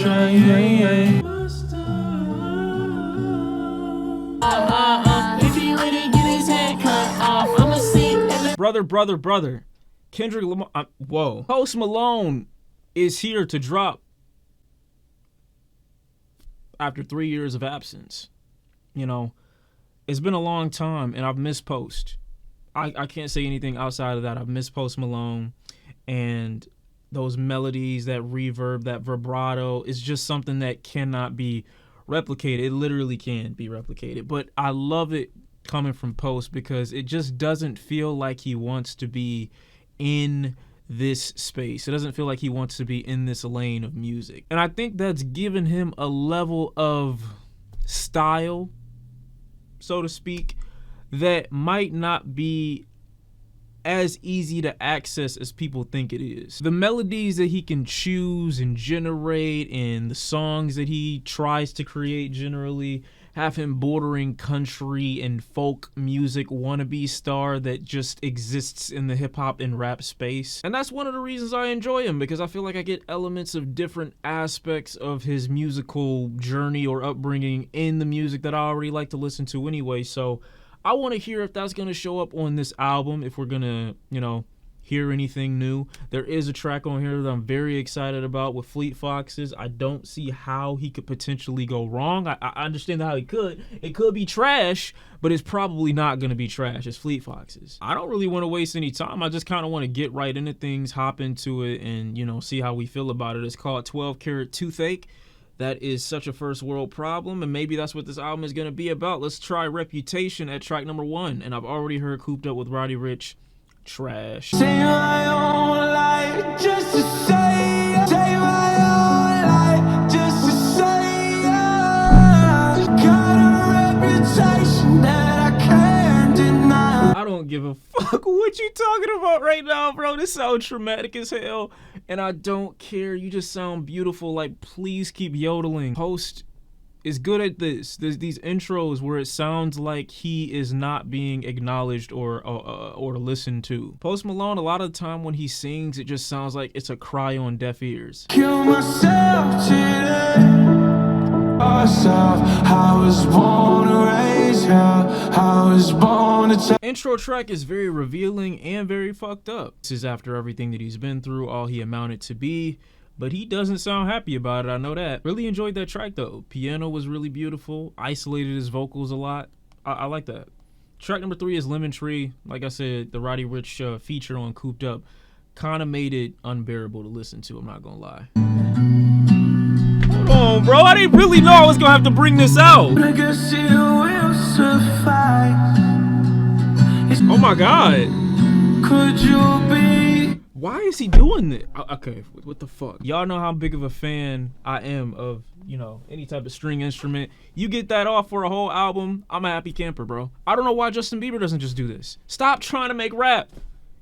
trying. If he really get his head cut off, I'ma see. Brother. Kendrick Lamar. Whoa. Post Malone is here to drop after 3 years of absence. You know, it's been a long time, and I've missed Post. I can't say anything outside of that. I've missed Post Malone, and those melodies, that reverb, that vibrato is just something that cannot be replicated. It literally can't be replicated. But I love it coming from Post because it just doesn't feel like he wants to be in this space. It doesn't feel like he wants to be in this lane of music. And I think that's given him a level of style, so to speak, that might not be as easy to access as people think it is. The melodies that he can choose and generate and the songs that he tries to create generally have him bordering country and folk music wannabe star that just exists in the hip hop and rap space. And that's one of the reasons I enjoy him, because I feel like I get elements of different aspects of his musical journey or upbringing in the music that I already like to listen to anyway. So I want to hear if that's going to show up on this album, if we're going to, you know, hear anything new. There is a track on here that I'm very excited about with Fleet Foxes. I don't see how he could potentially go wrong. I understand how he could. It could be trash, but it's probably not going to be trash. It's Fleet Foxes. I don't really want to waste any time. I just kind of want to get right into things, hop into it, and, you know, see how we feel about it. It's called 12 Carat Toothache. That is such a first world problem, and maybe that's what this album is going to be about. Let's try Reputation at track number 1, and I've already heard Cooped Up with Roddy Ricch. Trash. Say my own life just to say my own life just to say got a reputation that I can't deny. I don't give a fuck what you talking about right now, bro. This sounds traumatic as hell, and I don't care. You just sound beautiful. Like, please keep yodeling. Post is good at this. There's these intros where it sounds like he is not being acknowledged or listened to. Post Malone, a lot of the time when he sings, it just sounds like it's a cry on deaf ears. Kill myself today. I was born to raise hell. I was born to Intro track is very revealing and very fucked up. This is after everything that he's been through, all he amounted to be. But he doesn't sound happy about it, I know that. Really enjoyed that track though. Piano was really beautiful. Isolated his vocals a lot. I like that. Track number 3 is Lemon Tree. Like I said, the Roddy Ricch feature on Cooped Up kind of made it unbearable to listen to, I'm not gonna lie. Hold on, bro. I didn't really know I was gonna have to bring this out. I guess it will suffice. Oh my God. Could you be? Why is he doing this? Okay, what the fuck? Y'all know how big of a fan I am of, you know, any type of string instrument. You get that off for a whole album, I'm a happy camper, bro. I don't know why Justin Bieber doesn't just do this. Stop trying to make rap.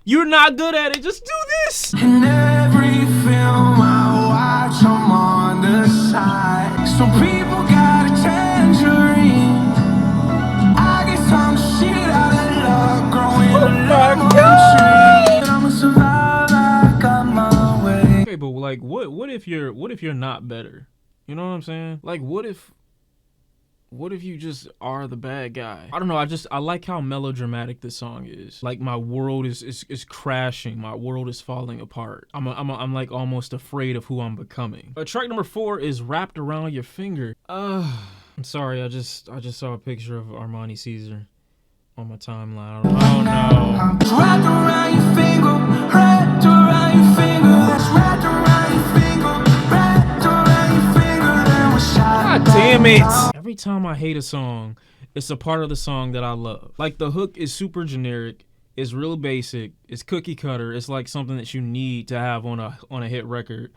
You're not good at it, just do this. In every film I watch, I'm on the side. Some people got a tangerine. I guess I'm shit out of luck, growing a lemon tree. I'ma survive, I got my way. Okay, but like, what if you're not better? You know what I'm saying? Like, what if you just are the bad guy? I don't know. I like how melodramatic this song is. Like, my world is crashing. My world is falling apart. I'm like almost afraid of who I'm becoming. Track number 4 is Wrapped Around Your Finger. I'm sorry. I just saw a picture of Armani Caesar on my timeline. I don't know. Wrapped around your finger, wrapped around your finger, that's wrapped around your finger, wrapped around your finger, then we shot. God damn it. Every time I hate a song, it's a part of the song that I love. Like, the hook is super generic, it's real basic, it's cookie cutter, it's like something that you need to have on a hit record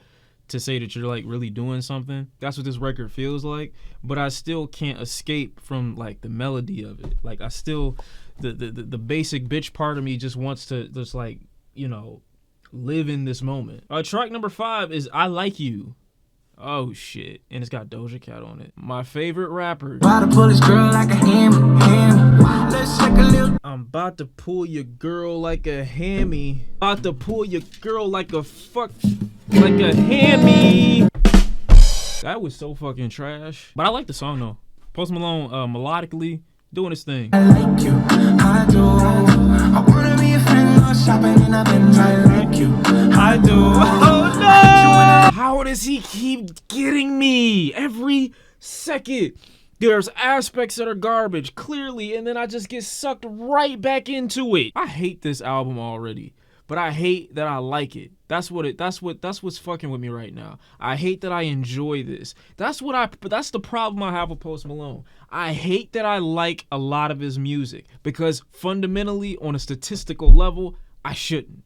to say that you're like really doing something. That's what this record feels like, but I still can't escape from like the melody of it. Like, I still, the basic bitch part of me just wants to just, like, you know, live in this moment. Track number 5 is I Like You. Oh shit, and it's got Doja Cat on it. My favorite rapper. About to pull this girl like a hammy. Let's take a little. I'm about to pull your girl like a hammy. About to pull your girl like a hammy. That was so fucking trash. But I like the song though. Post Malone melodically doing his thing. I like you, I do. I wanna be a friend, go shopping in a Benz. I like you, I do. Oh no! How does he keep getting me every second? There's aspects that are garbage, clearly, and then I just get sucked right back into it. I hate this album already, but I hate that I like it. That's what's fucking with me right now. I hate that I enjoy this. That's the problem I have with Post Malone. I hate that I like a lot of his music because fundamentally, on a statistical level, I shouldn't.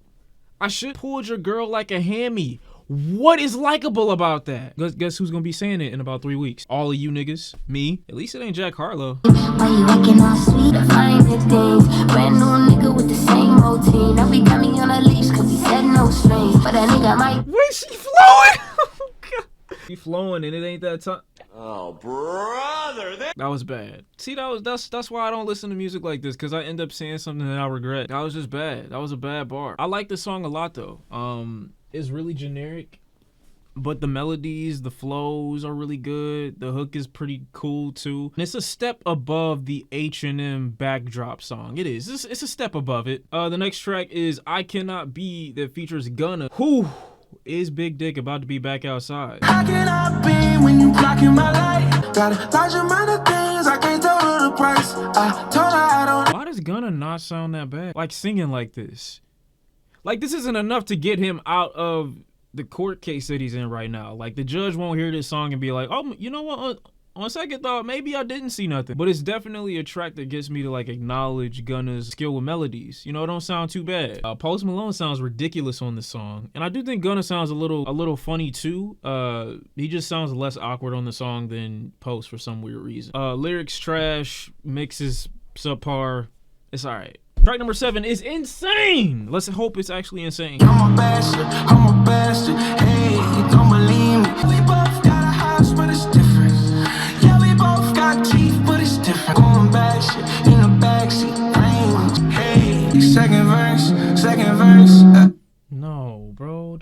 I should pulled your girl like a hammy. What is likable about that? Guess who's gonna be saying it in about 3 weeks? All of you niggas. Me. At least it ain't Jack Harlow. Why you acting all sweet to find the things? Brand new nigga with the same routine. Now we got me on a leash cause we said no strings. But that nigga might. Wait, she flowing? She flowing and it ain't that time. Oh, brother. That was bad. See, that's why I don't listen to music like this, because I end up saying something that I regret. That was just bad. That was a bad bar. I like the song a lot though. It's really generic, but the melodies, the flows are really good. The hook is pretty cool too. And it's a step above the H&M backdrop song. It is. It's a step above it. The next track is I Cannot Be that features Gunna. Who is Big Dick about to be back outside? I cannot be when you blocking my light. Got a large amount of things I can't tell her the price. I told her I don't. Why does Gunna not sound that bad? Like singing like this. Like this isn't enough to get him out of the court case that he's in right now. Like the judge won't hear this song and be like, oh, you know what? On second thought, maybe I didn't see nothing. But it's definitely a track that gets me to like acknowledge Gunna's skill with melodies. You know, it don't sound too bad. Post Malone sounds ridiculous on this song. And I do think Gunna sounds a little funny too. He just sounds less awkward on the song than Post for some weird reason. Lyrics trash, mixes subpar. It's all right. Track number 7 is insane. Let's hope it's actually insane. I'm a bastard, I'm a bastard. Hey, you don't believe me. We both got a house, but it's different. Yeah, we both got teeth, but it's different. Going back shit in the backseat. Range. Hey, second verse. No, bro,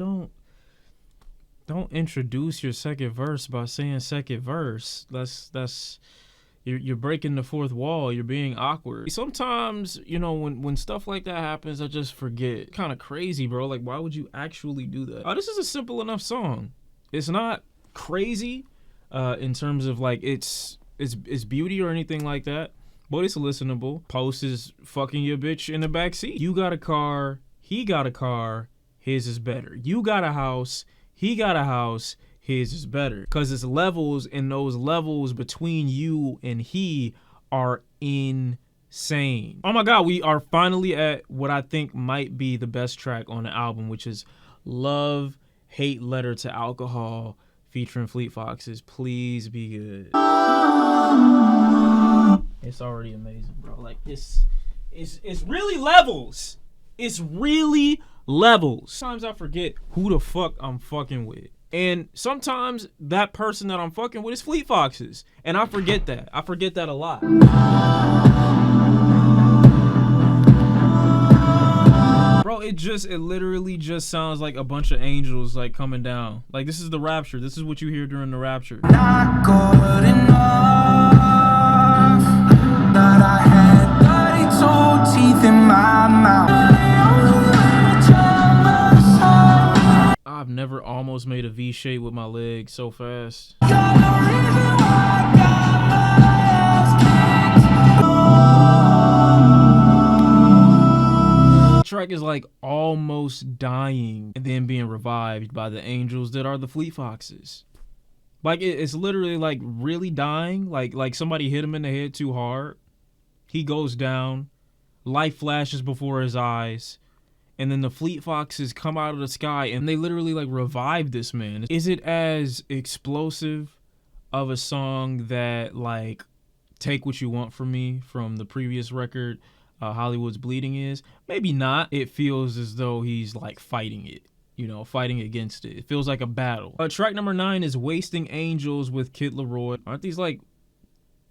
don't introduce your second verse by saying second verse. That's You're breaking the fourth wall. You're being awkward. Sometimes, you know, when stuff like that happens, I just forget. Kind of crazy, bro. Like, why would you actually do that? This is a simple enough song. It's not crazy in terms of like its beauty or anything like that, but it's listenable. Post is fucking your bitch in the back seat. You got a car. He got a car. His is better. You got a house. He got a house. His is better, because it's levels, and those levels between you and he are insane. Oh my god, we are finally at what I think might be the best track on the album, which is Love Hate Letter to Alcohol featuring Fleet Foxes. Please be good. It's already amazing, bro. Like it's really levels. It's really levels. Sometimes I forget who the fuck I'm fucking with. And sometimes that person that I'm fucking with is Fleet Foxes. And I forget that. I forget that a lot. Bro, it literally just sounds like a bunch of angels like coming down. Like this is the rapture. This is what you hear during the rapture. Not good enough. That I had 32 teeth in my mouth. I've never almost made a V shape with my leg so fast. Track is like almost dying and then being revived by the angels that are the Fleet Foxes. Like it's literally like really dying, like somebody hit him in the head too hard. He goes down, light flashes before his eyes, and then the Fleet Foxes come out of the sky and they literally like revive this man. Is it as explosive of a song that like Take What You Want From Me from the previous record, Hollywood's Bleeding is? Maybe not. It feels as though he's like fighting it, you know, fighting against it. It feels like a battle. Track number 9 is Wasting Angels with Kid LAROI. Aren't these like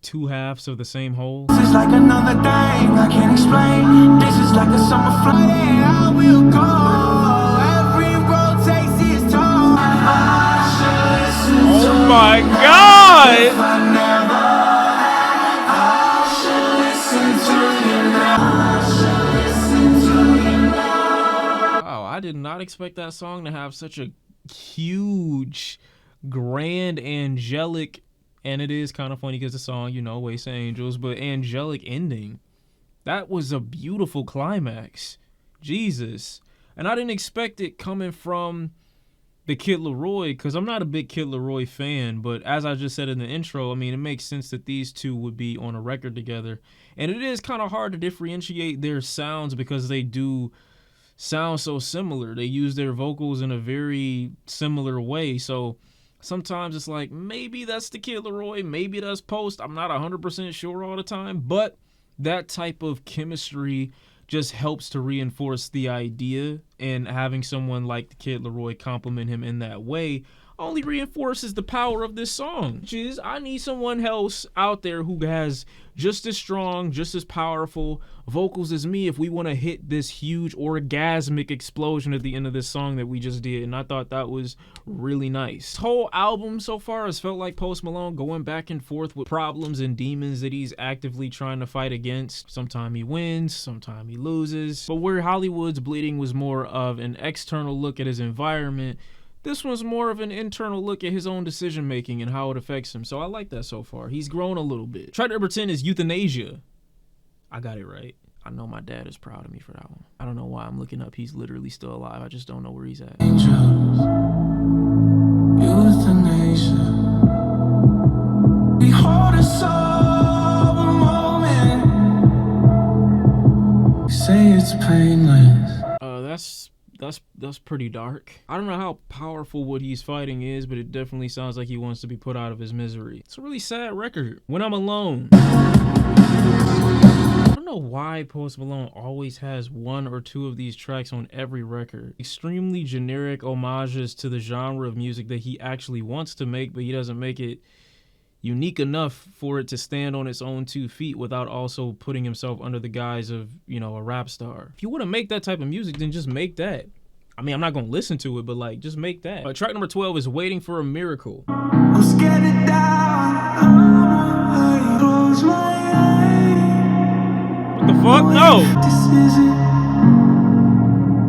two halves of the same whole? This is like another thing I can't explain. This is like a summer Friday. I will go. Every road takes its toll. I should listen to my God! Wow, I did not expect that song to have such a huge, grand, angelic, and it is kind of funny because the song, you know, Waste of Angels, but angelic ending. That was a beautiful climax. Jesus. And I didn't expect it coming from the Kid LAROI, because I'm not a big Kid LAROI fan, but as I just said in the intro, I mean, it makes sense that these two would be on a record together. And it is kind of hard to differentiate their sounds because they do sound so similar. They use their vocals in a very similar way. So sometimes it's like, maybe that's the Kid LAROI, maybe that's Post. I'm not 100% sure all the time, but that type of chemistry just helps to reinforce the idea, and having someone like the Kid LAROI compliment him in that way only reinforces the power of this song. Which is, I need someone else out there who has just as strong, just as powerful vocals as me if we want to hit this huge orgasmic explosion at the end of this song that we just did. And I thought that was really nice. This whole album so far has felt like Post Malone going back and forth with problems and demons that he's actively trying to fight against. Sometimes he wins, sometimes he loses. But where Hollywood's Bleeding was more of an external look at his environment, this one's more of an internal look at his own decision making and how it affects him. So I like that so far. He's grown a little bit. Track number 10 is Euthanasia. I got it right. I know my dad is proud of me for that one. I don't know why I'm looking up. He's literally still alive. I just don't know where he's at. Angels, euthanasia. We hold us all a moment. Say it's painless. That's pretty dark. I don't know how powerful what he's fighting is, but it definitely sounds like he wants to be put out of his misery. It's a really sad record. When I'm Alone. I don't know why Post Malone always has one or two of these tracks on every record. Extremely generic homages to the genre of music that he actually wants to make, but he doesn't make it unique enough for it to stand on its own 2 feet without also putting himself under the guise of, you know, a rap star. If you want to make that type of music, then just make that. I mean, I'm not going to listen to it, but like, just make that. Track number 12 is Waiting for a Miracle. I'm scared to die. Close my eyes. What the fuck? No! This isn't.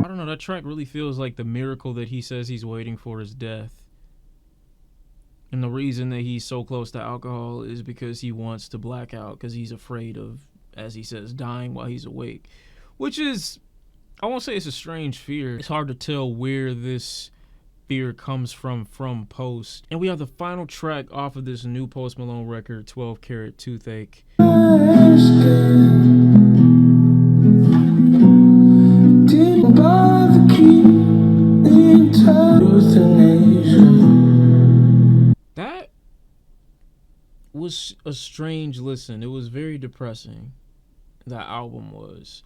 I don't know, that track really feels like the miracle that he says he's waiting for is death. And the reason that he's so close to alcohol is because he wants to black out, because he's afraid of, as he says, dying while he's awake. Which is, I won't say it's a strange fear. It's hard to tell where this fear comes from Post. And we have the final track off of this new Post Malone record, 12 Carat Toothache. Didn't bother keeping in touch. Euthanasia. That was a strange listen. It was very depressing. That album was.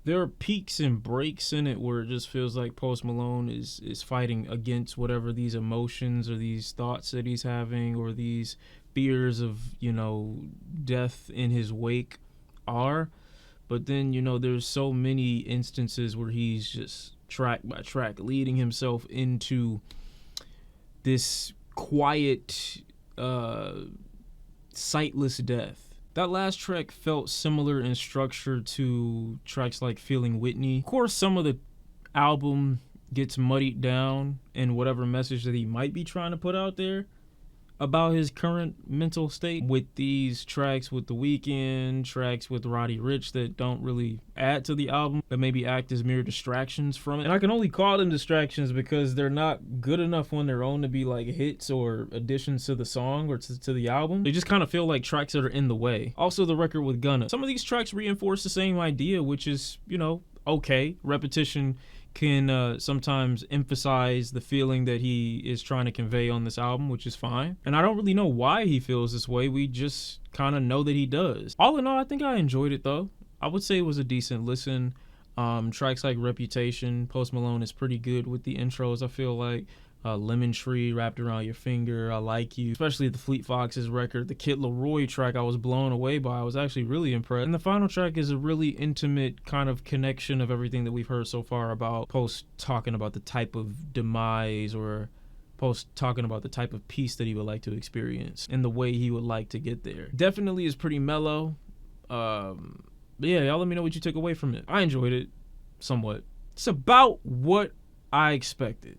There are peaks and breaks in it where it just feels like Post Malone is fighting against whatever these emotions or these thoughts that he's having or these fears of, you know, death in his wake are. But then, you know, there's so many instances where he's just track by track leading himself into this quiet, sightless death. That last track felt similar in structure to tracks like Feeling Whitney. Of course, some of the album gets muddied down in whatever message that he might be trying to put out there about his current mental state. With these tracks with the Weeknd, tracks with Roddy Ricch that don't really add to the album, but maybe act as mere distractions from it. And I can only call them distractions because they're not good enough on their own to be like hits or additions to the song or to the album. They just kind of feel like tracks that are in the way. Also, the record with Gunna. Some of these tracks reinforce the same idea, which is, you know, okay. Repetition can sometimes emphasize the feeling that he is trying to convey on this album, which is fine. And I don't really know why he feels this way. We just kind of know that he does. All in all, I think I enjoyed it though. I would say it was a decent listen. Tracks like Reputation, Post Malone is pretty good with the intros. I feel like Lemon Tree, Wrapped Around Your Finger, I Like You, especially the Fleet Foxes record. The Kid LAROI track I was blown away by. I was actually really impressed. And the final track is a really intimate kind of connection of everything that we've heard so far about Post talking about the type of demise, or Post talking about the type of peace that he would like to experience and the way he would like to get there. Definitely is pretty mellow. But yeah, y'all let me know what you took away from it. I enjoyed it somewhat. It's about what I expected.